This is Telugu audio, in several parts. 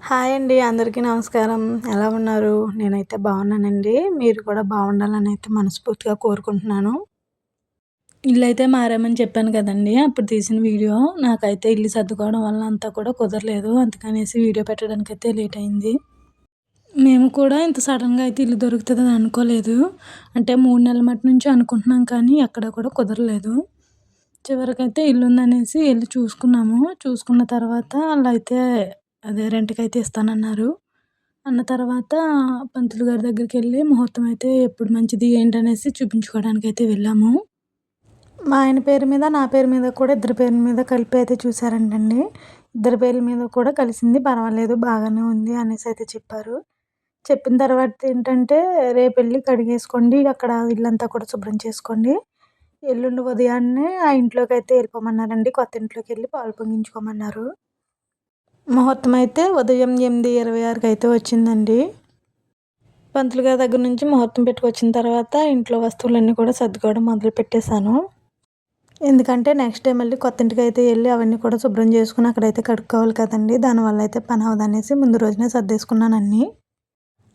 హాయ్ అండి. అందరికీ నమస్కారం. ఎలా ఉన్నారు? నేనైతే బాగున్నానండి. మీరు కూడా బాగుండాలని అయితే మనస్ఫూర్తిగా కోరుకుంటున్నాను. ఇల్లయితే మారామని చెప్పాను కదండీ! అప్పుడు తీసిన వీడియో. నాకైతే ఇల్లు సర్దుకోవడం వల్ల అంతా కూడా కుదరలేదు. అందుకనేసి వీడియో పెట్టడానికైతే లేట్ అయింది. మేము కూడా ఇంత సడన్‌గా అయితే ఇల్లు దొరుకుతదని అనుకోలేదు. అంటే 3 నెలల మటు నుంచి అనుకుంటున్నాం కానీ ఎక్కడ కూడా కుదరలేదు. చివరికైతే ఇల్లుందనేసి ఎళ్లి చూసుకున్నాము. చూసుకున్న తర్వాత ఆళ్ళైతే రెంట్‌కైతే ఇస్తానన్నారు. అన్న తర్వాత పంతులు గారి దగ్గరికెళ్ళి ముహూర్తం అయితే ఎప్పుడు మంచిది ఏంటనేసి చూపించుకోవడానికైతే వెళ్ళాము. మా ఆయన పేరు మీద, నా పేరు మీద కూడా ఇద్దరి పేర్ల మీద కలిపి అయితే చూసారంటండి. ఇద్దరి పేర్ల మీద కూడా కలిసింది. పర్వాలేదు బాగానే ఉంది అనేసైతే చెప్పారు. చెప్పిన తర్వాత ఏంటంటే రేపెళ్లి కడిగేసుకోండి. అక్కడ ఇల్లంతా కూడా శుభ్రం చేసుకోండి. ఎల్లుండి ఉదయాన్నే ఆ ఇంట్లోకైతే ఎళ్ళిపోమన్నారండి. కొత్త ఇంట్లోకెళ్ళి పాలు పొంగించుకోమన్నారు. ముహూర్తం అయితే ఉదయం 8:26కి అయితే వచ్చిందండి. పంతులు గారి దగ్గర నుంచి ముహూర్తం పెట్టుకొచ్చిన తర్వాత ఇంట్లో వస్తువులన్నీ కూడా సర్దుకోవడం మొదలుపెట్టేశాను. ఎందుకంటే నెక్స్ట్ డే మళ్ళీ కొత్త ఇంటికైతే ఎళ్లి అవన్నీ కూడా శుభ్రం చేసుకొని అక్కడైతే కడుక్కోవాలి కదండీ! దానివల్ల అయితే పని అవ్వదనేసి ముందు రోజునే సర్దేసుకున్నాను అన్నీ.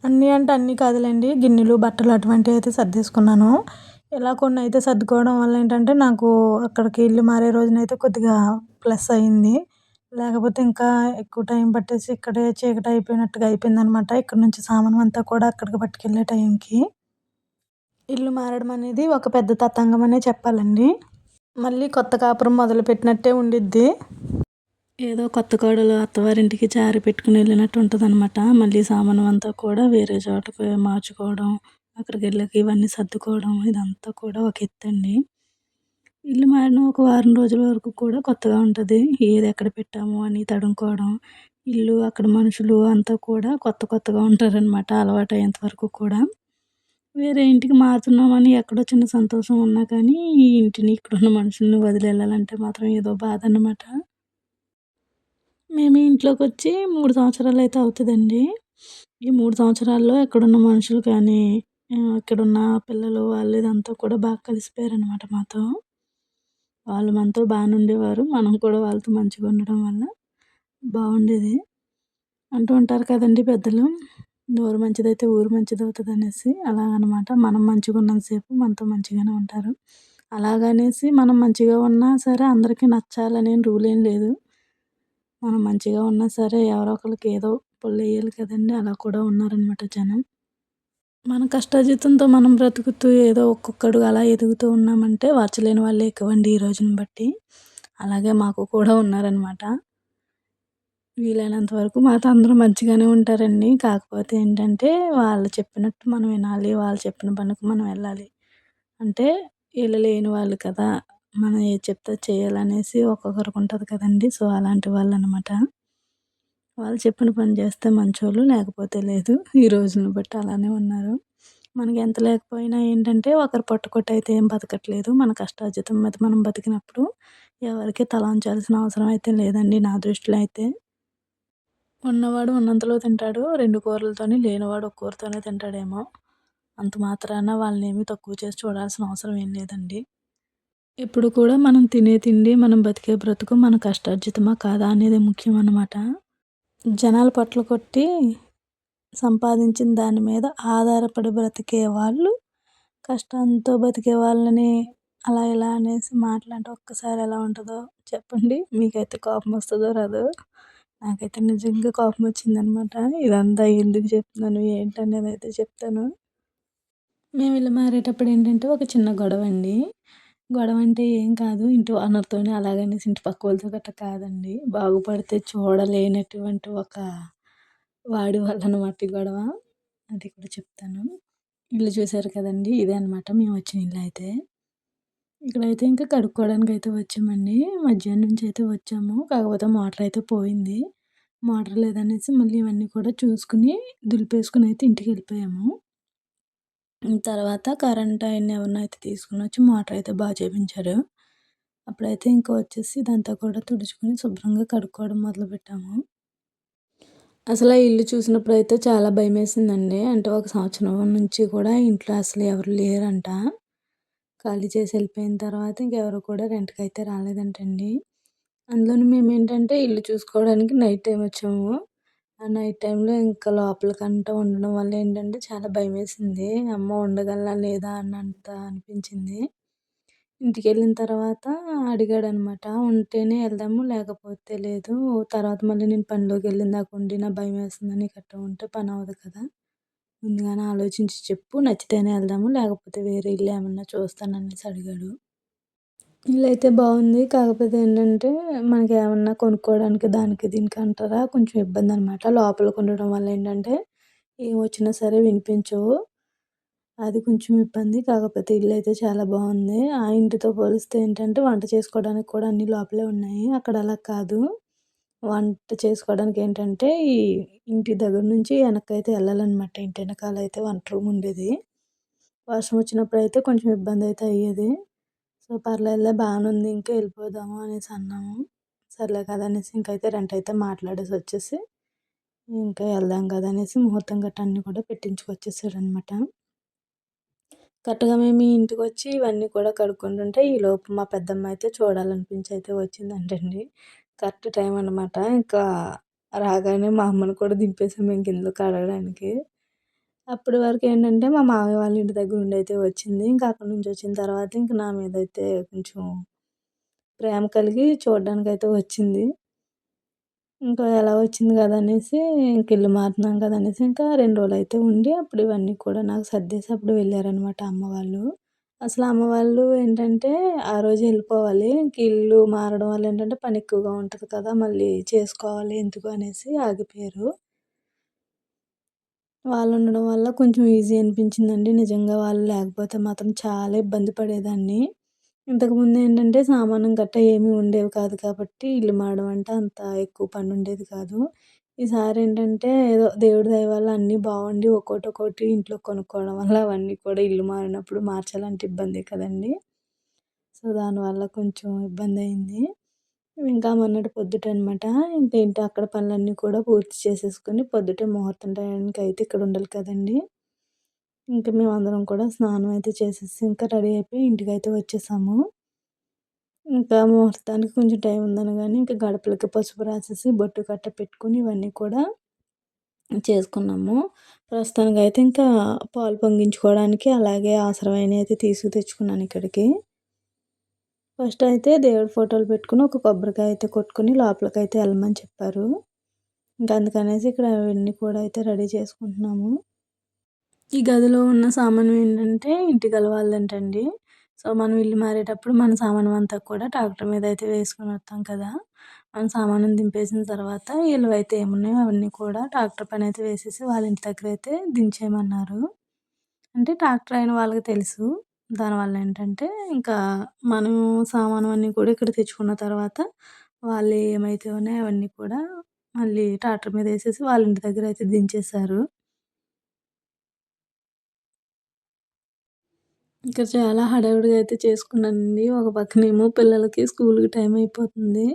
అన్నీ అంటే అన్నీ కాదులెండి. గిన్నెలు, బట్టలు అటువంటివయితే సర్దేసుకున్నాను. ఇలా కొన్నయితే సర్దుకోవడం వల్ల ఏంటంటే నాకు అక్కడికి ఇల్లు మారే రోజునైతే కొద్దిగా ప్లస్ అయింది. లేకపోతే ఇంకా ఎక్కువ టైం పట్టేసి ఇక్కడే చీకటయిపోయినట్టుగా అయిపోయిందనమాట. ఇక్కడి నుంచి సామాను అంతా కూడా అక్కడికి పట్టుకెళ్ళే టైంకి. ఇల్లు మారడం అనేది ఒక పెద్ద తతంగమనే చెప్పాలండి. మళ్ళీ కొత్త కాపురం మొదలుపెట్టినట్టే ఉండిద్ది. ఏదో కొత్త కోడలు అత్తవారింటికి చారి పెట్టుకుని వెళ్ళినట్టు ఉంటదనమాట. మళ్ళీ సామాను అంతా కూడా వేరే చోటకి మార్చుకోవడం, అక్కడికెళ్ళాక ఇవన్నీ సర్దుకోవడం ఇదంతా కూడా ఒక ఎత్తండి. ఇల్లు మారిన ఒక వారం రోజుల వరకు కూడా కొత్తగా ఉంటది. ఏది ఎక్కడ పెట్టాము అని తడుముకోవడం, ఇల్లు అక్కడ మనుషులు అంతా కూడా కొత్త కొత్తగా ఉంటారనమాట అలవాటయ్యేంత వరకు కూడా. వేరే ఇంటికి మారుతున్నామని ఎక్కడో చిన్న సంతోషం ఉన్నా కానీ, ఈ ఇంటిని ఇక్కడున్న మనుషుల్ని వదిలి ఎళ్ళాలంటే మాత్రం ఏదో బాధనమాట. మేము ఈ ఇంట్లోకొచ్చి 3 సంవత్సరాలయితే అవుతదండి. ఈ 3 సంవత్సరాల్లో ఇక్కడున్న మనుషులు కానీ, ఇక్కడున్న పిల్లలు వాళ్ళు ఇదంతా కూడా బాగా కలిసిపోయారనమాట మాతో. వాళ్ళు మనతో బానే ఉండేవారు. మనం కూడా వాళ్ళతో మంచిగా ఉండడం వల్ల బావుండేది. అంటూ ఉంటారు కదండీ పెద్దలు. నోరు మంచిదైతే ఊరు మంచిదవుతదనేసి. అలాగనమాట. మనం మంచిగున్నంత సేపు మనతో మంచిగానే ఉంటారు. అలాగనేసి మనం మంచిగా ఉన్నా సరే అందరికీ నచ్చాలనేం రూలేం లేదు. మనం మంచిగా ఉన్నా సరే ఎవరో ఒకళ్ళకి ఏదో పుల్లెయ్యాలి కదండీ! అలా కూడా ఉన్నారనమాట జనం. మన కష్టార్జితంతో మనం బ్రతుకుతూ ఏదో ఒక్కొక్కడు అలా ఎదుగుతూ ఉన్నామంటే వార్చలేని వాళ్ళే ఎక్కువండి ఈ రోజుని బట్టి. అలాగే మాకు కూడా ఉన్నారనమాట. వీలైనంత వరకు మాతో అందరూ మంచిగానే ఉంటారండి. కాకపోతే ఏంటంటే వాళ్ళు చెప్పినట్టు మనం వినాలి. వాళ్ళు చెప్పిన పనికి మనం వెళ్ళాలి. అంటే ఈళ్ళు లేని వాళ్ళు కదా! మనం ఏది చెప్తే అది చేయాలనేసి ఒక్కొక్కరికి ఉంటది కదండీ! సో, అలాంటి వాళ్ళనమాట. వాళ్ళు చెప్పిన పని చేస్తే మంచోళ్ళు, లేకపోతే లేదు. ఈ రోజులను బట్టి అలానే ఉన్నారు. మనకి ఎంత లేకపోయినా ఏంటంటే ఒకరి పట్టుకొట్టయితే ఏం బతకట్లేదు. మన కష్టార్జితం మీద మనం బతికినప్పుడు ఎవరికీ తల వంచాల్సిన అవసరం అయితే లేదండి నా దృష్టిలో అయితే. ఉన్నవాడు ఉన్నంతలో తింటాడు. 2 కూరలతోని, లేనివాడు ఒక కూరతోనే తింటాడేమో! అంత మాత్రాన వాళ్ళనేమి తక్కువ చేసి చూడాల్సిన అవసరం ఏం లేదండి. ఎప్పుడు కూడా మనం తినే తిండి, మనం బతికే బ్రతుకు మన కష్టార్జితమా కాదా అనేది ముఖ్యమనమాట. జనాలు పొట్టలు కొట్టి సంపాదించిన దాని మీద ఆధారపడి బ్రతికే వాళ్ళు, కష్టంతో బతికే వాళ్ళని అలా ఇలా అనేసి మాటలంటే ఒక్కసారి ఎలా ఉంటదో చెప్పండి? మీకైతే కోపం వస్తదో రాదో? నాకైతే నిజంగా కోపమొచ్చిందనమాట. ఇదంతా ఎందుకు చెప్తున్నాను, ఏంటనేదైతే చెప్తాను. మేము ఇల్లు మారేటప్పుడు ఏంటంటే ఒక చిన్న గొడవండి. గొడవంటే ఏం కాదు. ఇంటి ఓనర్‌తోని అలాగనేసి ఇంటి పక్క వాళ్ళతో గట్టా కాదండి. బాగుపడితే చూడలేనటువంటి ఒక వాడి వల్లనమాట ఈ గొడవ. అది కూడా చెప్తాను. ఇల్లు చూసారు కదండీ! ఇదే అనమాట మేమొచ్చిన ఇల్లయితే. ఇక్కడైతే ఇంకా కడుక్కోవడానికైతే వచ్చామండి. మధ్యాహ్నం నుంచి అయితే వచ్చాము. కాకపోతే మోటరయితే పోయింది. మోటార్ లేదనేసి మళ్ళీ ఇవన్నీ కూడా చూసుకొని, దులిపేసుకొనైతే ఇంటికెళ్ళిపోయాము. తర్వాత కరెంట్ ఆయన్ని ఎవరినైతే తీసుకొనొచ్చి మోటరయితే బాగు చేపించారు. అప్పుడైతే ఇంక వచ్చేసి ఇదంతా కూడా తుడుచుకొని శుభ్రంగా కడుక్కోవడం మొదలుపెట్టాము. అసలా ఇల్లు చూసినప్పుడైతే చాలా భయమేసిందండి. అంటే ఒక సంవత్సరం నుంచి కూడా ఇంట్లో అసలు ఎవరు లేరంట. ఖాళీ చేసి ఎళ్ళిపోయిన తర్వాత ఇంకెవరు కూడా రెంట్‌కైతే రాలేదంటండి. అందులోను మేమేంటంటే ఇల్లు చూసుకోవడానికి నైట్ టైమ్ వచ్చాము. ఆ నైట్ టైమ్‌లో ఇంకా లోపలికంతా ఉండడం వల్ల ఏంటంటే చాలా భయమేసింది. అమ్మో! ఉండగలనా లేదా అన్నంత అనిపించింది. ఇంటికెళ్ళిన తర్వాత అడిగాడనమాట. ఉంటేనే ఎళ్దాము లేకపోతే లేదు. తర్వాత మళ్ళీ నేను పనిలోకెళ్ళిన దాకా ఉండి నా భయమేస్తుందని నీకట్ట ఉంటే పనవ్వదు కదా! ముందుగానే ఆలోచించి చెప్పు. నచ్చితేనే ఎళ్దాము. లేకపోతే వేరే ఇల్లేమన్నా చూస్తాననేసి అడిగాడు. ఇల్లయితే బావుంది. కాకపోతే ఏంటంటే, మనకేమన్నా కొనుక్కోవడానికి దానికి దీనికి అంటారా కొంచెం ఇబ్బందనమాట. లోపలికుండడం వల్ల ఏంటంటే, ఏమొచ్చినా సరే వినిపించవు. అది కొంచెం ఇబ్బంది. కాకపోతే ఇల్లయితే చాలా బావుంది. ఆ ఇంటితో పోలిస్తే ఏంటంటే, వంట చేసుకోవడానికి కూడా అన్నీ లోపలే ఉన్నాయి. అక్కడ అలా కాదు. వంట చేసుకోవడానికి ఏంటంటే, ఈ ఇంటి దగ్గర నుంచి వెనక్కైతే ఎళ్ళాలనమాట. ఇంటి ఎనకాలైతే వంట రూమ్ ఉండేది. వర్షం వచ్చినప్పుడైతే కొంచెం ఇబ్బందయితే అయ్యేది. సో, పర్లేదులే బానుంది. ఇంకా ఎళ్ళిపోదాము అనేసి అన్నాము. సర్లే కదా! అనేసి ఇంకైతే రెంటయితే మాట్లాడేసొచ్చేసి, ఇంకా ఎళ్దాం కదా! అనేసి ముహూర్తం గట్టా అన్నీ కూడా పెట్టించుకొచ్చేసాడనమాట. కరెక్ట్‌గా మేము ఈ ఇంటికొచ్చి ఇవన్నీ కూడా కడుక్కుంటుంటే, ఈలోపు మా పెద్దమ్మాయితే చూడాలనిపించి అయితే వచ్చిందంటండి. కరెక్ట్ టైం అనమాట. ఇంకా రాగానే మా అమ్మని కూడా దింపేసాం మేము కిందలో కడగడానికి. అప్పటి వరకేంటంటే, మా మామయ్య వాళ్ళ ఇంటి దగ్గరుండైతే వచ్చింది. ఇంకా అక్కడి నుంచొచ్చిన తర్వాత ఇంక నా మీదయితే కొంచెం ప్రేమ కలిగి చూడ్డానికైతే వచ్చింది. ఇంకా ఎలా వచ్చింది గదా! అనేసి ఇంక ఇల్లు మారుతున్నాం కదా! అనేసి ఇంకా 2 రోజులైతే ఉండి అప్పుడు ఇవన్నీ కూడా నాకు సర్దేసి అప్పుడు వెళ్ళారనమాట అమ్మ వాళ్ళు. అసలు అమ్మ వాళ్ళు ఏంటంటే, ఆ రోజే ఎళ్ళిపోవాలి. ఇంక ఇల్లు మారడం వల్ల ఏంటంటే, పని ఎక్కువగా ఉంటది కదా! మళ్ళీ చేసుకోవాలి ఎందుకు అనేసి ఆగిపోయారు. వాళ్ళుండడం వల్ల కొంచెం ఈజీ అనిపించిందండి. నిజంగా వాళ్ళు లేకపోతే మాత్రం చాలా ఇబ్బంది పడేదాన్ని. ఇంతకుముందేంటంటే సామానం గట్టా ఏమీ ఉండేవి కాదు కాబట్టి ఇల్లు మారడం అంటే అంత ఎక్కువ పనుండేది కాదు. ఈసారేంటంటే ఏదో దేవుడి దయ వల్ల అన్నీ బావుండి ఒక్కోటొక్కోటి ఇంట్లో కొనుక్కోవడం వల్ల అవన్నీ కూడా ఇల్లు మారినప్పుడు మార్చాలంటే ఇబ్బందే కదండీ! సో, దానివల్ల కొంచెం ఇబ్బందయింది. ఇంకా మొన్నటి పొద్దుటనమాట ఇంక ఏంటి అక్కడ పనులన్నీ కూడా పూర్తి చేసేసుకొని పొద్దుటే ముహూర్తం టయానికైతే ఇక్కడ ఉండాలి కదండీ! ఇంక మేమందరం కూడా స్నానం అయితే చేసేసి ఇంకా రెడీ అయిపోయి ఇంటికైతే వచ్చేసాము. ఇంకా ముహూర్తానికి కొంచెం టైం ఉందనగానే ఇంక గడపలకి పసుపు రాసేసి బొట్టు కట్ట పెట్టుకొని ఇవన్నీ కూడా చేసుకున్నాము. ప్రస్తుతానికైతే ఇంకా పాలు పొంగించుకోవడానికి అలాగే అవసరమైనయి అయితే తెచ్చుకున్నాను ఇక్కడికి. ఫస్ట్ అయితే దేవుడి ఫోటోలు పెట్టుకొని ఒక కొబ్బరికాయ అయితే కొట్టుకొని లోపలికైతే ఎళ్ళమని చెప్పారు. ఇంక అందుకనేసి ఇక్కడ అవన్నీ కూడా అయితే రెడీ చేసుకుంటున్నాము. ఈ గదిలో ఉన్న సామాను ఏంటంటే ఇంటిగలవాళ్ళంటండి. సో, మనం ఇల్లు మారేటప్పుడు మన సామానమంతా కూడా ట్రాక్టర్ మీద అయితే వేసుకొని వస్తాం కదా! మన సామానుని దింపేసిన తర్వాత ఈళ్ళవైతే ఏమున్నాయో అవన్నీ కూడా ట్రాక్టర్ పైనైతే వేసేసి వాళ్ళ ఇంటి దగ్గరైతే దించేయమన్నారు. అంటే ట్రాక్టర్ అయిన వాళ్ళకి తెలుసు. దానివల్ల ఏంటంటే ఇంకా మనం సామాను అన్నీ కూడా ఇక్కడ తెచ్చుకున్న తర్వాత వాళ్ళు ఏమైతే ఉన్నాయో అవన్నీ కూడా మళ్ళీ ట్రాక్టర్ మీద ఏసేసి వాళ్ళ ఇంటి దగ్గరైతే దించేశారు. ఇంకా చాలా హడావిడిగా అయితే చేసుకున్నానండి. ఒక పక్కనేమో పిల్లలకి స్కూలుకి టైం అయిపోతుంది.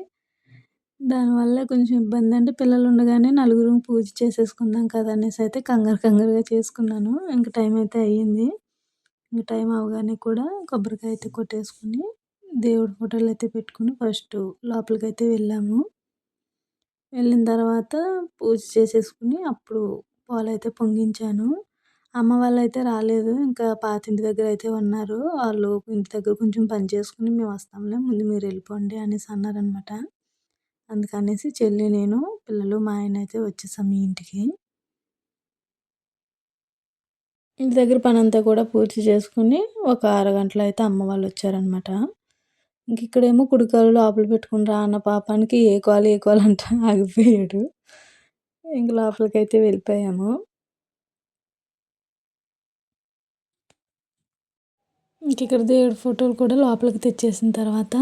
దానివల్ల కొంచెం ఇబ్బంది. అంటే పిల్లలుండగానే నలుగురం పూజ చేసేసుకుందాం కదా! అనేసైతే కంగారు కంగారుగా చేసుకున్నాను. ఇంక టైం అయితే అయ్యింది. ఇంక టైం అవ్వగానే కూడా కొబ్బరికాయ అయితే కొట్టేసుకొని, దేవుడి ఫోటోలయితే పెట్టుకొని ఫస్టు లోపలికైతే వెళ్ళాము. వెళ్ళిన తర్వాత పూజ చేసేసుకొని అప్పుడు పాలైతే పొంగించాను. అమ్మ వాళ్ళైతే రాలేదు. ఇంకా పాతింటి దగ్గరైతే ఉన్నారు. ఆళ్ళు ఇంటి దగ్గర కొంచెం పని చేసుకొని మేమొస్తాంలే ముందు మీరెళ్ళిపోండి అనేసి అన్నారనమాట. అందుకనేసి చెల్లి, నేను, పిల్లలు, మా ఆయనైతే వచ్చేసాం ఈ ఇంటికి. ఇంటి దగ్గర పనంతా కూడా పూర్తి చేసుకొని ఒక అరగంటలో అయితే అమ్మ వాళ్ళొచ్చారనమాట. ఇంకిక్కడేమో కుడికాలు లోపల పెట్టుకొని రా అన్న పాపానికి ఏ కాలు, ఏ కాలు అంటా ఆగిపోయాడు. ఇంక లోపలికైతే వెళ్ళిపోయాము. ఇంకిక్కడ దేవుడి ఫోటోలు కూడా లోపలికి తెచ్చేసిన తర్వాత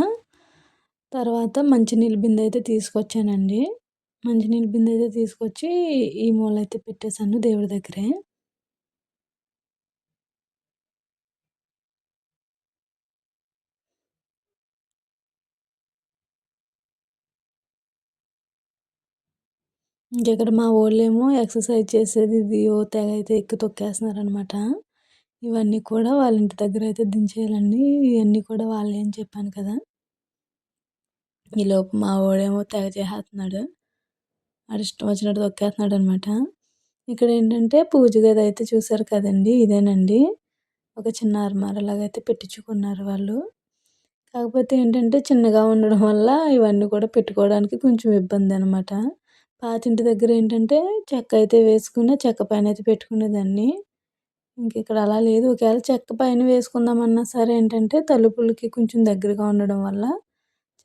మంచినీళ్ళ బిందెయితే తీసుకొచ్చానండి. మంచినీళ్ళ బిందెయితే తీసుకొచ్చి ఈ మూలయితే పెట్టేసాను దేవుడి దగ్గరే. ఇంకిక్కడ మా వోళ్ళేమో ఎక్సర్సైజ్ చేసేది ఇది ఓ తెగ అయితే ఎక్కి తొక్కేస్తున్నారనమాట. ఇవన్నీ కూడా వాళ్ళ ఇంటి దగ్గరైతే దించేయాలండి. ఇయన్నీ కూడా వాళ్ళే అని చెప్పాను కదా! ఈలోపు మా వోడేమో తెగ చేసేత్తన్నాడు. ఆడిష్టం వచ్చినట్టు తొక్కేస్తున్నాడనమాట. ఇక్కడేంటంటే పూజ గదయితే చూసారు కదండీ! ఇదేనండి. ఒక చిన్న అర్మారాలాగైతే పెట్టించుకున్నారు వాళ్ళు. కాకపోతే ఏంటంటే చిన్నగా ఉండడం వల్ల ఇవన్నీ కూడా పెట్టుకోవడానికి కొంచెం ఇబ్బందనమాట. పాతింటి దగ్గరేంటంటే చెక్క అయితే వేసుకున్న చెక్క పైనయితే పెట్టుకునేదాన్ని. ఇంకిక్కడ అలా లేదు. ఒకవేళ చెక్క పైన వేసుకుందామన్నా సరే ఏంటంటే తలుపులకి కొంచెం దగ్గరగా ఉండడం వల్ల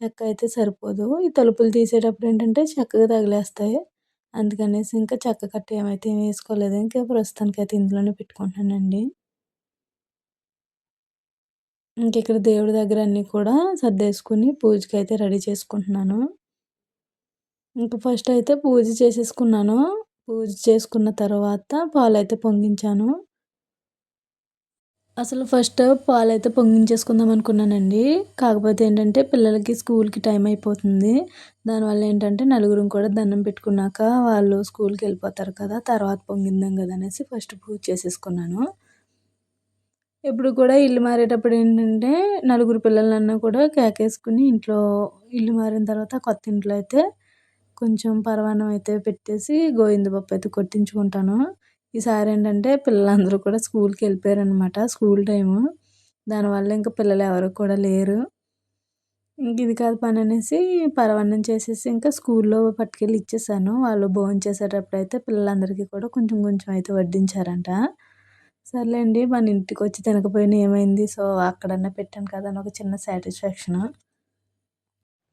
చెక్క అయితే సరిపోదు. ఈ తలుపులు తీసేటప్పుడు ఏంటంటే చెక్కకి తగిలేస్తాయి. అందుకనేసి ఇంకా చెక్క కట్ట ఏమైతే ఏమి వేసుకోలేదు. ఇంకా ప్రస్తుతానికైతే ఇందులోనే పెట్టుకుంటున్నానండి. ఇంకిక్కడ దేవుడి దగ్గర అన్నీ కూడా సర్దేసుకొని పూజకైతే రెడీ చేసుకుంటున్నాను. ఇంక ఫస్ట్ అయితే పూజ చేసేసుకున్నాను. పూజ చేసుకున్న తర్వాత పాలైతే పొంగించాను. అసలు ఫస్ట్ పాలైతే పొంగించేసుకుందాం అనుకున్నానండి. కాకపోతే ఏంటంటే పిల్లలకి స్కూల్‌కి టైం అయిపోతుంది. దానివల్ల ఏంటంటే నలుగురం కూడా దండం పెట్టుకున్నాక వాళ్ళు స్కూల్‌కెళ్ళిపోతారు కదా! తర్వాత పొంగిద్దాం గదా! అనేసి ఫస్ట్ పూజ చేసేసుకున్నాను. ఇప్పుడు కూడా ఇల్లు మారేటప్పుడు ఏంటంటే నలుగురు పిల్లలన్నా కూడా కేకేసుకొని ఇంట్లో ఇల్లు మారిన తర్వాత కొత్త ఇంట్లో అయితే కొంచెం పరమాన్నం అయితే పెట్టేసి గోవింద పప్పు అయితే కొట్టించుకుంటాను. ఈసారి ఏంటంటే పిల్లలందరూ కూడా స్కూల్‌కెళ్ళిపోయారనమాట. School time. దానివల్ల ఇంక పిల్లలు ఎవరు కూడా లేరు. ఇంక ఇది కాదు పననేసి పరమాన్నం చేసేసి ఇంకా స్కూల్‌లో పట్టుకెళ్ళి ఇచ్చేసాను. వాళ్ళు భోంచేసేటప్పుడైతే పిల్లలందరికీ కూడా కొంచెం కొంచెం అయితే వడ్డించారంట. సర్లేండి మన ఇంటికొచ్చి తినకపోయినా ఏమైంది? సో, అక్కడన్నా పెట్టాను కదా! అని ఒక చిన్న సాటిస్ఫాక్షను.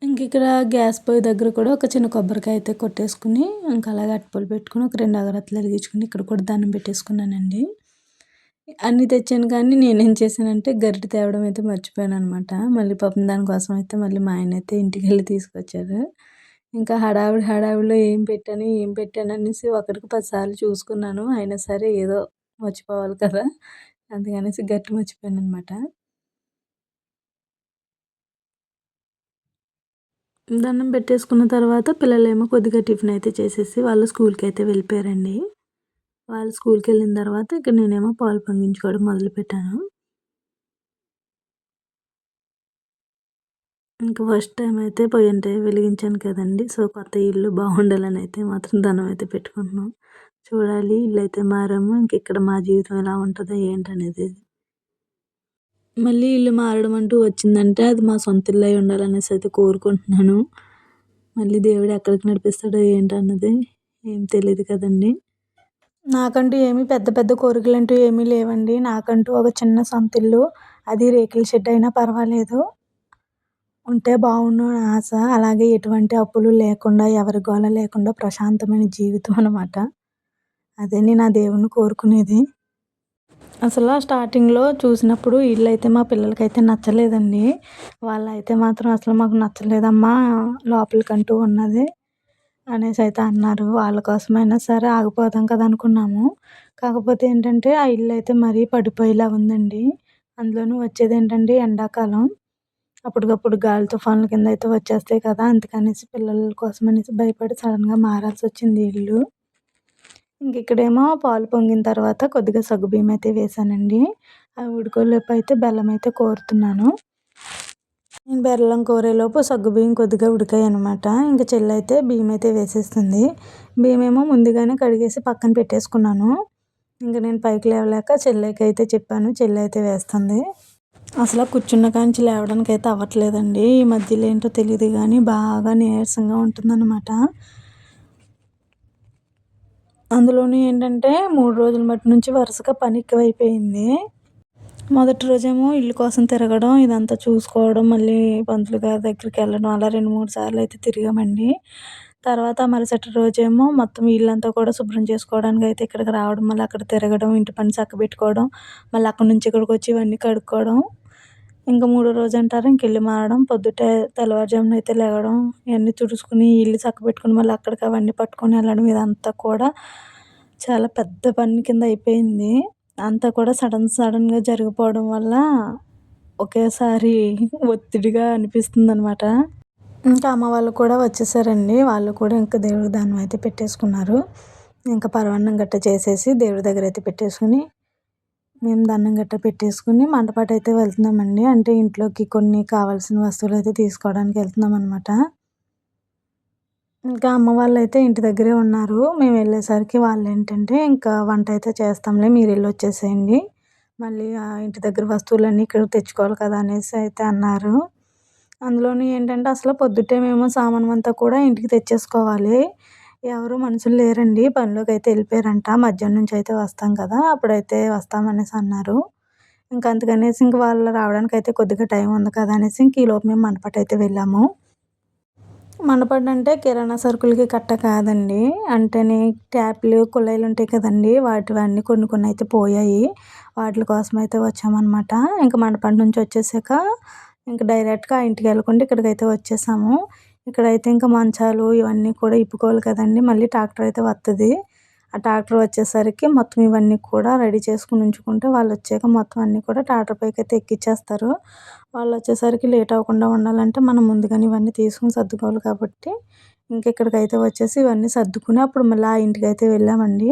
ఇంకిక్కడ గ్యాస్ పొయ్యి దగ్గర కూడా ఒక చిన్న కొబ్బరికాయ అయితే కొట్టేసుకొని, ఇంక అలాగే అరటిపళ్ళు పెట్టుకొని, ఒక 2 అగరత్తులు వెలిగించుకొని, ఇక్కడ కూడా దండం పెట్టేసుకున్నానండి. అన్నీ తెచ్చాను కానీ నేనేం చేశానంటే గరిటె తేవడం అయితే మర్చిపోయాననమాట. మళ్ళీ పాపం దానికోసం అయితే మళ్ళీ మా ఆయనయితే ఇంటికెళ్ళి తీసుకొచ్చారు. ఇంకా హడావిడిలో ఏం పెట్టాననేసి ఒకటికి 10 సార్లు చూసుకున్నాను. అయినా సరే ఏదో మర్చిపోవాలి కదా! అందుకనేసి గట్టి మర్చిపోయాననమాట. దండం పెట్టేసుకున్న తర్వాత పిల్లలేమో కొద్దిగా టిఫిన్ అయితే చేసేసి వాళ్ళు స్కూల్‌కైతే వెళ్ళిపోయారండి. వాళ్ళు స్కూల్‌కెళ్ళిన తర్వాత ఇక నేనేమో పాలు పొంగించుకోవడం మొదలుపెట్టాను. ఇంక ఫస్ట్ టైమ్ అయితే పొయ్యంటే వెలిగించాను కదండీ! సో, కొత్త ఇల్లు బాగుండాలని అయితే మాత్రం దండం అయితే పెట్టుకుంటున్నాం. చూడాలి ఇల్లయితే మారాము. ఇంకిక్కడ మా జీవితం ఎలా ఉంటదో ఏంటనేది. మళ్ళీ ఇల్లు మారడం అంటూ వచ్చిందంటే అది మా సొంత ఇల్లై ఉండాలనేసి అయితే కోరుకుంటున్నాను. మళ్ళీ దేవుడు ఎక్కడికి నడిపిస్తాడో ఏంటన్నది ఏం తెలీదు కదండీ! నాకంటూ ఏమి పెద్ద పెద్ద కోరికలంటూ ఏమీ లేవండి. నాకంటూ ఒక చిన్న సొంతిల్లు, అది రేకుల షెడ్ అయినా పర్వాలేదు. ఉంటే బావుండు అని ఆశ. అలాగే ఎటువంటి అప్పులు లేకుండా, ఎవరి గోల లేకుండా ప్రశాంతమైన జీవితం అనమాట. అదే నేను ఆ దేవుడిని కోరుకునేది. అసల స్టార్టింగ్‌లో చూసినప్పుడు ఇల్లయితే మా పిల్లలకైతే నచ్చలేదండి. వాళ్ళైతే మాత్రం "అసలు మాకు నచ్చలేదమ్మా లోపలికంటూ ఉన్నది" అనేసైతే అన్నారు. వాళ్ళ కోసమైనా సరే ఆగిపోదాం కదా అనుకున్నాము. కాకపోతే ఏంటంటే ఆ ఇల్లయితే మరీ పడిపోయేలా ఉందండి. అందులోనూ వచ్చేదేంటంటే ఎండాకాలం. అప్పటికప్పుడు గాలి తుఫాన్ల కింద అయితే వచ్చేస్తాయి కదా! అందుకనేసి పిల్లల కోసమనేసి భయపడి సడెన్‌గా మారాల్సొచ్చింది ఇల్లు. ఇంకిక్కడేమో పాలు పొంగిన తర్వాత కొద్దిగా సగ్గుబియ్యం అయితే వేశానండి. అవి ఉడికేలోపు అయితే బెల్లం అయితే కోరుతున్నాను. నేను బెల్లం కోరేలోపు సగ్గుబియ్యం కొద్దిగా ఉడికాయనమాట. ఇంక చెల్లయితే బియ్యమైతే వేసేస్తుంది. బియ్యమేమో ముందుగానే కడిగేసి పక్కన పెట్టేసుకున్నాను. ఇంక నేను పైకి లేవలేక చెల్లెకైతే చెప్పాను. చెల్లయితే వేస్తుంది. అసల కూర్చున్న కాంచి లేవడానికైతే అవ్వట్లేదండి. ఈ మధ్యలో ఏంటో తెలీదు గానీ బాగా నీరసంగా ఉంటుందనమాట. అందులోనూ ఏంటంటే 3 రోజుల మటు నుంచి వరుసగా పని ఎక్కువైపోయింది. మొదటి రోజేమో ఇల్లు కోసం తిరగడం, ఇదంతా చూసుకోవడం, మళ్ళీ పంతులు గారి దగ్గరికెళ్ళడం అలా 2, 3 సార్లయితే తిరిగామండి. తర్వాత మరుసటి రోజేమో మొత్తం ఇల్లంతా కూడా శుభ్రం చేసుకోవడానికైతే ఇక్కడికి రావడం, మళ్ళీ అక్కడ తిరగడం, ఇంటి పని చక్కబెట్టుకోవడం, మళ్ళీ అక్కడి నుంచి ఇక్కడికొచ్చి ఇవన్నీ కడుక్కోవడం. ఇంక మూడో రోజంటారా ఇంక ఇల్లు మారడం, పొద్దుటే తెల్లవారుజామున అయితే లెగడం, ఇయన్నీ తుడుచుకొని, ఇల్లు చక్కబెట్టుకొని, మళ్ళీ అక్కడికి అవన్నీ పట్టుకొని ఎళ్ళడం ఇదంతా కూడా చాలా పెద్ద పని కింద అయిపోయింది. అంతా కూడా సడన్‌గా జరిగిపోవడం వల్ల ఒకేసారి ఒత్తిడిగా అనిపిస్తుందనమాట. ఇంకా అమ్మ వాళ్ళు కూడా వచ్చేసారండి. వాళ్ళు కూడా ఇంక దేవుడికి దండం అయితే పెట్టేసుకున్నారు. ఇంకా పరమాన్నం గట్టా చేసేసి దేవుడి దగ్గరైతే పెట్టేసుకొని, మేము దండం గట్టా పెట్టేసుకొని మంటపాటైతే వెళ్తున్నామండి. అంటే ఇంట్లోకి కొన్ని కావాల్సిన వస్తువులైతే తీసుకోవడానికి వెళ్తున్నామనమాట. ఇంకా అమ్మ వాళ్ళైతే ఇంటి దగ్గరే ఉన్నారు. మేమెళ్ళేసరికి వాళ్ళేంటంటే, "ఇంకా వంటయితే చేస్తాంలే మీరెళ్ళొచ్చేసేయండి. మళ్ళీ ఇంటి దగ్గర వస్తువులన్నీ ఇక్కడ తెచ్చుకోవాలి కదా!" అనేసి అయితే అన్నారు. అందులోని ఏంటంటే, అసలు పొద్దుటే మేము సామానమంతా కూడా ఇంటికి తెచ్చేసుకోవాలి. ఎవరు మనుషులు లేరండి. పనిలోకైతే ఎళ్ళిపోయారంట. మధ్యాహ్నం నుంచయితే వస్తాం కదా! అప్పుడైతే వస్తామనేసి అన్నారు. ఇంక అందుకనేసి ఇంక వాళ్ళు రావడానికైతే కొద్దిగా టైం ఉంది కదా! అనేసి ఇంక ఈలోపు మేము మండపేటయితే వెళ్ళాము. మనపడంటే కిరాణా సరుకులకి కట్ట కాదండి. అంటేనే ట్యాప్‌లు, కుళాయిలుంటాయి కదండీ! వాటివన్నీ కొన్ని కొన్నయితే పోయాయి. వాటిల కోసమయితే వచ్చామనమాట. ఇంక మండపేట నుంచొచ్చేసాక ఇంక డైరెక్ట్‌గా ఆ ఇంటికెళ్ళకుండా ఇక్కడికైతే వచ్చేసాము. ఇక్కడైతే ఇంక మంచాలు ఇవన్నీ కూడా ఇప్పుకోవాలి కదండీ! మళ్ళీ ట్రాక్టరయితే వత్తది. ఆ ట్రాక్టర్ వచ్చేసరికి మొత్తం ఇవన్నీ కూడా రెడీ చేసుకొని ఉంచుకుంటే వాళ్ళొచ్చాక మొత్తం అన్నీ కూడా ట్రాక్టర్ పైకైతే ఎక్కిచ్చేస్తారు. వాళ్ళొచ్చేసరికి లేట్ అవ్వకుండా ఉండాలంటే మనం ముందుగానే ఇవన్నీ తీసుకొని సర్దుకోవాలి కాబట్టి, ఇంకిక్కడికైతే వచ్చేసి ఇవన్నీ సర్దుకుని అప్పుడు మళ్ళీ ఆ ఇంటికైతే వెళ్ళామండి.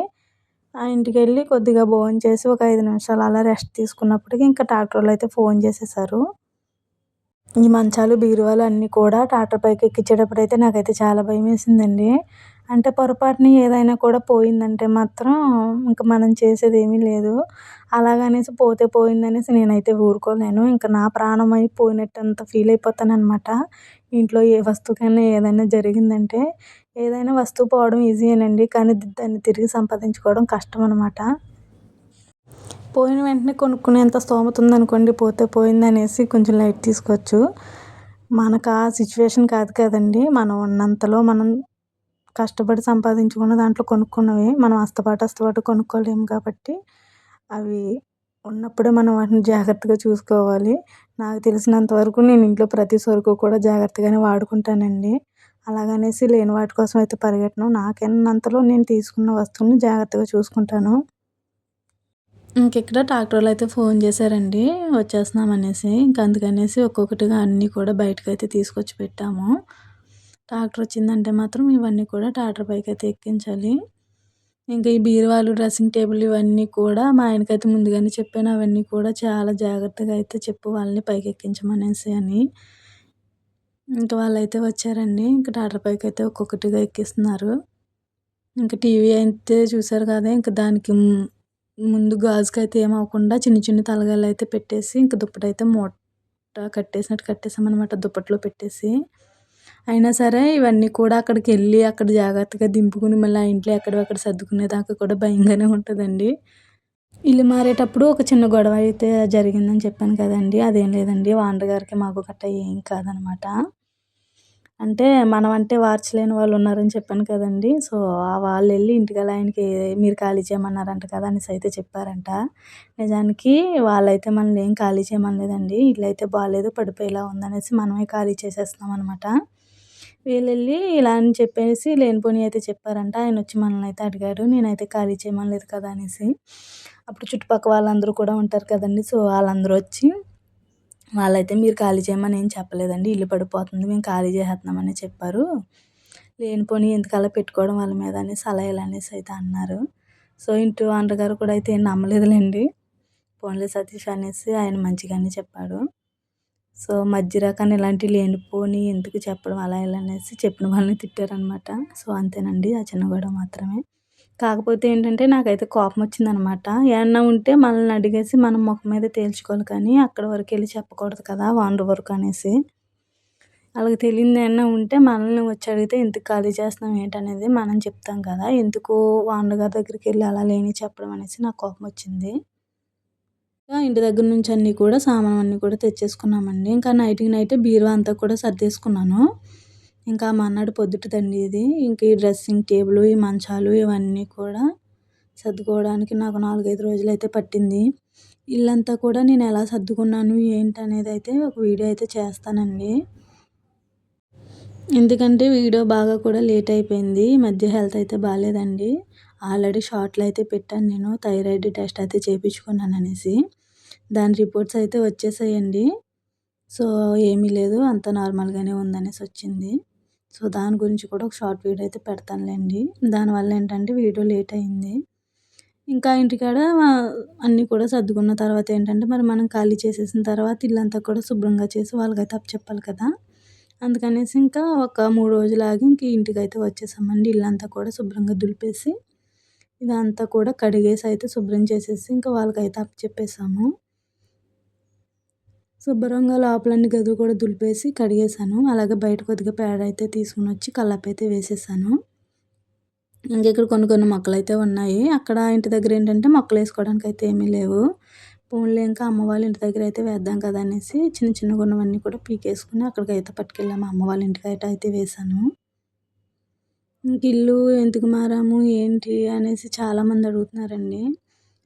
ఆ ఇంటికెళ్ళి కొద్దిగా భోంచేసి ఒక 5 నిమిషాలు అలా రెస్ట్ తీసుకున్నప్పటికి ఇంకా ట్రాక్టరోళ్ళైతే ఫోను చేసేశారు. ఈ మంచాలు, బీరువాలు అన్నీ కూడా ట్రాక్టర్ పైకెక్కిచ్చేటప్పుడైతే నాకైతే చాలా భయమేసిందండి. అంటే పొరపాటున ఏదైనా కూడా పోయిందంటే మాత్రం ఇంక మనం చేసేదేమీ లేదు. అలాగనేసి పోతే పోయిందనేసి నేనైతే ఊరుకోలేను. ఇంక నా ప్రాణమై పోయినట్టంత ఫీల్ అయిపోతాననమాట. ఇంట్లో ఏ వస్తువుకైనా ఏదైనా జరిగిందంటే ఏదైనా వస్తువు పోవడం ఈజీయేనండి. కానీ దాన్ని తిరిగి సంపాదించుకోవడం కష్టమనమాట. పోయిన వెంటనే కొనుక్కునేంత స్తోమత ఉందనుకోండి, పోతే పోయిందనేసి కొంచెం లైట్ తీసుకోవచ్చు. మనకు ఆ సిచ్యువేషన్ కాదు కదండీ! మనం ఉన్నంతలో మనం కష్టపడి సంపాదించుకున్న దాంట్లో కొనుక్కున్నవి మనం అస్తపాటు కొనుక్కోలేము కాబట్టి, అవి ఉన్నప్పుడే మనం వాటిని జాగ్రత్తగా చూసుకోవాలి. నాకు తెలిసినంత వరకు నేను ఇంట్లో ప్రతి సరుకు కూడా జాగ్రత్తగానే వాడుకుంటానండి. అలాగనేసి లేని వాటి కోసం అయితే పరిగెట్టను. నాకున్నంతలో నేను తీసుకున్న వస్తువుని జాగ్రత్తగా చూసుకుంటాను. ఇంకిక్కడ ట్రాక్టరోళ్ళైతే ఫోను చేశారండి. వచ్చేస్తున్నామనేసి. ఇంక అందుకనేసి ఒక్కొక్కటిగా అన్నీ కూడా బయటకైతే తీసుకొచ్చి పెట్టాము. ట్రాక్టరొచ్చిందంటే మాత్రం ఇవన్నీ కూడా ట్రాక్టర్ పైకైతే ఎక్కించాలి. ఇంక ఈ బీరువాలు, డ్రెస్సింగ్ టేబుల్ ఇవన్నీ కూడా మా ఆయనకైతే ముందుగానే చెప్పాను. అవన్నీ కూడా చాలా జాగ్రత్తగా అయితే చెప్పు వాళ్ళని పైకెక్కించమనేసి అని. ఇంక వాళ్ళైతే వచ్చారండి. ఇంక ట్రాక్టర్ పైకైతే ఒక్కొక్కటిగా ఎక్కిస్తున్నారు. ఇంక టీవీ అయితే చూసారు కదా! ఇంక దానికి ముందు గాజుకైతే ఏమవ్వకుండా చిన్న చిన్న తలగళ్ళైతే పెట్టేసి, ఇంక దుప్పటైతే మూట కట్టేసినట్టు కట్టేసామనమాట దుప్పట్లో పెట్టేసి. అయినా సరే ఇవన్నీ కూడా అక్కడికెళ్ళి అక్కడ జాగ్రత్తగా దింపుకొని మళ్ళీ ఆ ఇంట్లో ఎక్కడివక్కడ సర్దుకునేదాకా కూడా భయంగానే ఉంటదండి. ఇల్లు మారేటప్పుడు ఒక చిన్న గొడవ అయితే జరిగిందని చెప్పాను కదండీ! అదేం లేదండి. ఓనర్ గారికి మాకు గట్టా ఏం కాదనమాట. అంటే మనం అంటే వార్చలేని వాళ్ళున్నారని చెప్పాను కదండీ! సో, ఆ వాళ్ళెళ్ళి ఇంటిగల ఆయనకి మీరు ఖాళీ చేయమన్నారంట కదా! అనేసయితే చెప్పారంట. నిజానికి వాళ్ళైతే మనల్ని ఏం ఖాళీ చేయమనలేదండి. ఇల్లయితే బాలేదు, పడిపోయేలా ఉందనేసి మనమే ఖాళీ చేసేస్తున్నామనమాట. వీళ్ళెళ్ళి ఇలా అని చెప్పేసి లేనిపోనియి అయితే చెప్పారంట. ఆయనొచ్చి మనల్నయితే అడిగాడు. నేనైతే ఖాళీ చేయమనలేదు కదా! అనేసి. అప్పుడు చుట్టుపక్క వాళ్ళందరూ కూడా ఉంటారు కదండీ! సో, ఆళ్ళందరూ వచ్చి వాళ్ళైతే మీరు ఖాళీ చేయమని ఏం చెప్పలేదండి. ఇల్లు పడిపోతుంది. మేము ఖాళీ చేసేత్తన్నామనే చెప్పారు. లేనిపోనియి ఎందుకలా పెట్టుకోవడం వాళ్ళ మీద అనేసి అలా ఇలా అనేసి అయితే అన్నారు. సో, ఇంటి ఓనర్ గారు కూడా అయితే ఏం నమ్మలేదులెండి. పోన్లే సతీష్ అనేసి ఆయన మంచిగానే చెప్పాడు. సో, మధ్య రకాన్ని ఇలాంటివి లేనిపోనియి ఎందుకు చెప్పడం అలా ఇలా అనేసి చెప్పిన వాళ్ళని తిట్టారనమాట. సో, అంతేనండి. ఆ చిన్న గొడవ మాత్రమే. కాకపోతే ఏంటంటే నాకైతే కోపమొచ్చిందనమాట. ఏమన్నా ఉంటే మనల్ని అడిగేసి మనం మొఖం మీద తేల్చుకోవాలి కానీ అక్కడి వరకెళ్ళి చెప్పకూడదు కదా! ఓనర్ వరకు అనేసి. ఆళ్ళకి తెలియనిదేమన్నా ఉంటే మనల్ని వచ్చి అడిగితే ఎందుకు ఖాళీ చేస్తున్నావు ఏంటనేది మనం చెప్తాం కదా! ఎందుకు ఓనర్ గారి దగ్గరికెళ్ళి అలా లేనివి చెప్పడం అనేసి నాకు కోపమొచ్చింది. ఇంటి దగ్గర నుంచి అన్నీ కూడా సామానవన్నీ కూడా తెచ్చేసుకున్నామండి. ఇంకా నైట్‌కి నైటే బీరువా అంతా కూడా సర్దేసుకున్నాను. ఇంకా మర్నాడు పొద్దుటదండి ఇది. ఇంక ఈ డ్రెస్సింగ్ టేబులు, ఈ మంచాలు ఇవన్నీ కూడా సర్దుకోవడానికి నాకు 4, 5 రోజులైతే పట్టింది. ఇల్లంతా కూడా నేనెలా సర్దుకున్నాను ఏంటనేదైతే ఒక వీడియో అయితే చేస్తానండి. ఎందుకంటే వీడియో బాగా కూడా లేట్ అయిపోయింది. ఈ మధ్య హెల్త్ అయితే బాలేదండి. ఆల్రెడీ షార్ట్‌లో అయితే పెట్టాను నేను థైరాయిడ్ టెస్ట్ అయితే చేపించుకున్నాననేసి. దాని రిపోర్ట్స్ అయితే వచ్చేసాయండి. సో, ఏమీ లేదు అంతా నార్మల్‌గానే ఉందనేసొచ్చింది. సో, దాని గురించి కూడా ఒక షార్ట్ వీడియో అయితే పెడతానులెండి. దానివల్ల ఏంటంటే వీడియో లేట్ అయింది. ఇంకా ఇంటికాడ అన్నీ కూడా సర్దుకున్న తర్వాత ఏంటంటే మరి మనం ఖాళీ చేసేసిన తర్వాత ఇల్లంతా కూడా శుభ్రంగా చేసి వాళ్ళకైతే అప్పచెప్పాలి కదా! అందుకనేసి ఇంకా ఒక 3 రోజులు ఆగి ఇంక ఇంటికైతే వచ్చేసామండి. ఇల్లంతా కూడా శుభ్రంగా దులిపేసి, ఇదంతా కూడా కడిగేసి అయితే శుభ్రం చేసేసి ఇంకా వాళ్ళకైతే అప్పచెప్పేసాము. శుభ్రంగా లోపలన్ని గదులు కూడా దులిపేసి కడిగేసాను. అలాగే బయట కొద్దిగా పేడైతే తీసుకొనొచ్చి కల్లాపైతే వేసేసాను. ఇంక ఇక్కడ కొన్ని కొన్ని మొక్కలైతే ఉన్నాయి. అక్కడ ఇంటి దగ్గరేంటంటే మొక్కలేసుకోవడానికైతే ఏమీ లేవు. పోన్లే ఇంకా అమ్మ వాళ్ళ ఇంటి దగ్గరైతే వేద్దాం కదా అనేసి చిన్న చిన్నగున్నవన్నీ కూడా పీకేసుకొని అక్కడికైతే పట్టుకెళ్ళాము. అమ్మ వాళ్ళ ఇంటికైతే వేశాను. ఇంక ఇల్లు ఎందుకు మారాము ఏంటి అనేసి చాలామంది అడుగుతున్నారండి.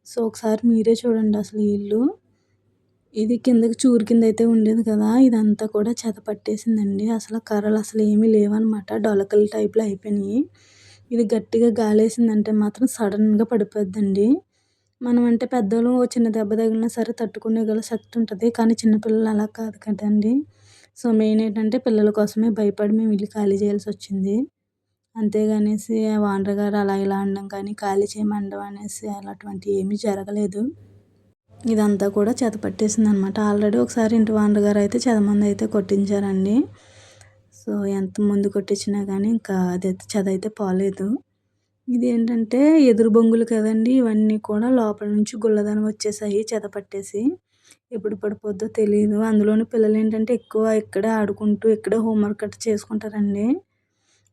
సో, ఒకసారి మీరే చూడండి అసలు ఈ ఇల్లు. ఇది కిందకి చూరు కిందయితే ఉండేది కదా! ఇదంతా కూడా చెద పట్టేసిందండి. అసల కర్రలు అసలేమీ లేవనమాట. డొలకల టైప్‌లో అయిపోయినియి. ఇది గట్టిగా గాలేసిందంటే మాత్రం సడెన్‌గా పడిపోద్దండి. మనం అంటే పెద్దోళ్ళం ఓ చిన్న దెబ్బ తగిలినా సరే తట్టుకునేగల శక్తి ఉంటది. కానీ చిన్న పిల్లలు అలా కాదు కదండీ! సో, మెయిన్ ఏంటంటే పిల్లల కోసమే భయపడి మేము ఇల్లు ఖాళీ చేయాల్సొచ్చింది. అంతేగానేసి ఓనర్ గారు అలా ఇలా అనడం కానీ, ఖాళీ చేయమనడం అనేసి అలాంటివి ఏమీ జరగలేదు. ఇదంతా కూడా చెద పట్టేసిందనమాట. ఆల్రెడీ ఒకసారి ఇంటి ఓనర్ గారైతే చెదమందయితే కొట్టించారండి. సో, ఎంత ముందు కొట్టించినా గానీ ఇంకా అదైతే చెదైతే పోలేదు. ఇదేంటంటే ఎదురు బొంగులు కదండీ! ఇవన్నీ కూడా లోపల నుంచి గుల్లదనం వచ్చేసాయి చెద పట్టేసి. ఎప్పుడు పడిపోద్దో తెలీదు. అందులోను పిల్లలేంటంటే ఎక్కువ ఇక్కడే ఆడుకుంటూ, ఇక్కడే హోంవర్క్ గట్టా చేసుకుంటారండి.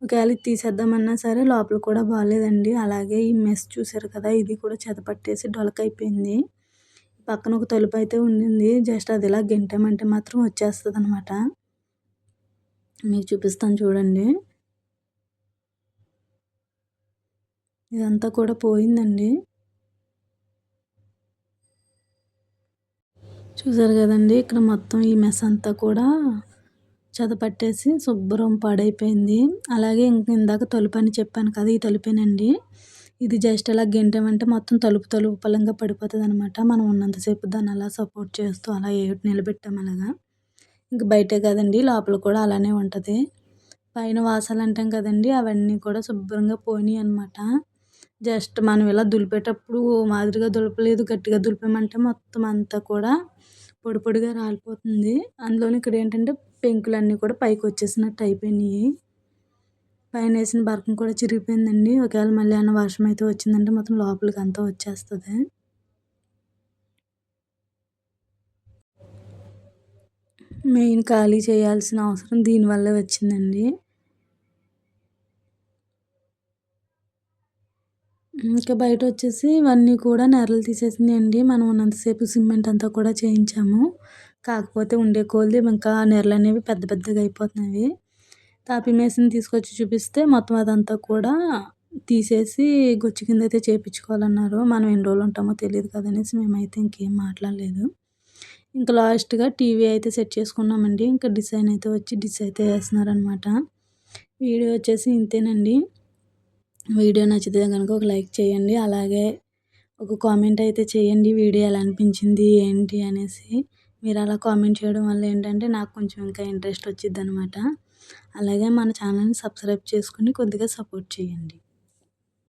ఒకవేళ ఇది తీసేద్దామన్నా సరే లోపల కూడా బాలేదండి. అలాగే ఈ మెస్ చూసారు కదా! ఇది కూడా చెద పట్టేసి డొలకయిపోయింది. పక్కన ఒక తలుపయితే ఉండింది. జస్ట్ అది ఇలా గెంటామంటే మాత్రం వచ్చేస్తదనమాట. మీకు చూపిస్తాను చూడండి. ఇదంతా కూడా పోయిందండి. చూసారు గదండీ! ఇక్కడ మొత్తం ఈ మెస్ అంతా కూడా చెదపట్టేసి శుభ్రం పాడైపోయింది. అలాగే ఇందాక తలుపని చెప్పాను కదా! ఈ తలుపేనండి. ఇది జస్ట్ ఇలా గెంటామంటే మొత్తం తలుపు పలంగా పడిపోతదనమాట. మనం ఉన్నంత సేపు దాన్ని అలా సపోర్ట్ చేస్తూ అలా నిలబెట్టాం అలాగా. ఇంక బయటే కదండీ! లోపల కూడా అలానే ఉంటది. పైన వాసాలంటాం కదండీ! అవన్నీ కూడా శుభ్రంగా పోయినియనమాట. జస్ట్ మనం ఇలా దులిపేటప్పుడు మాదిరిగా దులపలేదు, గట్టిగా దులిపామంటే మొత్తం అంతా కూడా పొడి పొడిగా రాలిపోతుంది. అందులోను ఇక్కడేంటంటే పెంకులన్నీ కూడా పైకొచ్చేసినట్టు అయిపోయినియి. పైనేసిన బరకం కూడా చిరిగిపోయిందండి. ఒకవేళ మళ్ళీ ఏమన్నా వర్షం అయితే వచ్చిందంటే మొత్తం లోపలికంతా వచ్చేస్తది. మెయిన్ ఖాళీ చేయాల్సిన అవసరం దీనివల్లే వచ్చిందండి. ఇంకా బయటొచ్చేసి ఇవన్నీ కూడా నెర్రలు తీసేసినియండి. మనం ఉన్నంతసేపు సిమెంట్ అంతా కూడా చేయించాము. కాకపోతే ఉండే కొద్దీ ఇంకా నెర్రలనేవి పెద్ద పెద్దగా అయిపోతున్నాయి. తాపీ మేస్త్రిని తీసుకొచ్చి చూపిస్తే మొత్తం అదంతా కూడా తీసేసి గొచ్చు కిందయితే చేపిచ్చుకోవాలన్నారు. మనం ఎన్ని రోజులు ఉంటామో తెలీదు కదనేసి మేమైతే ఇంకేం మాట్లాడలేదు. ఇంక లాస్ట్‌గా టీవీ అయితే సెట్ చేసుకున్నామండి. ఇంకా డిష్ అయితే ఏస్తున్నారనమాట. వీడియో వచ్చేసి ఇంతేనండి. వీడియో నచ్చితే గనుక ఒక లైక్ చేయండి. అలాగే ఒక కామెంట్ అయితే చేయండి. వీడియో ఎలా అనిపించింది ఏంటి అనేసి. మీరు అలా కామెంట్ చేయడం వల్ల ఏంటంటే నాకు కొంచెం ఇంకా ఇంట్రెస్ట్ వచ్చిద్దనమాట. అలాగే మన ఛానల్‌ని సబ్స్క్రైబ్ చేసుకొని కొద్దిగా సపోర్ట్ చేయండి.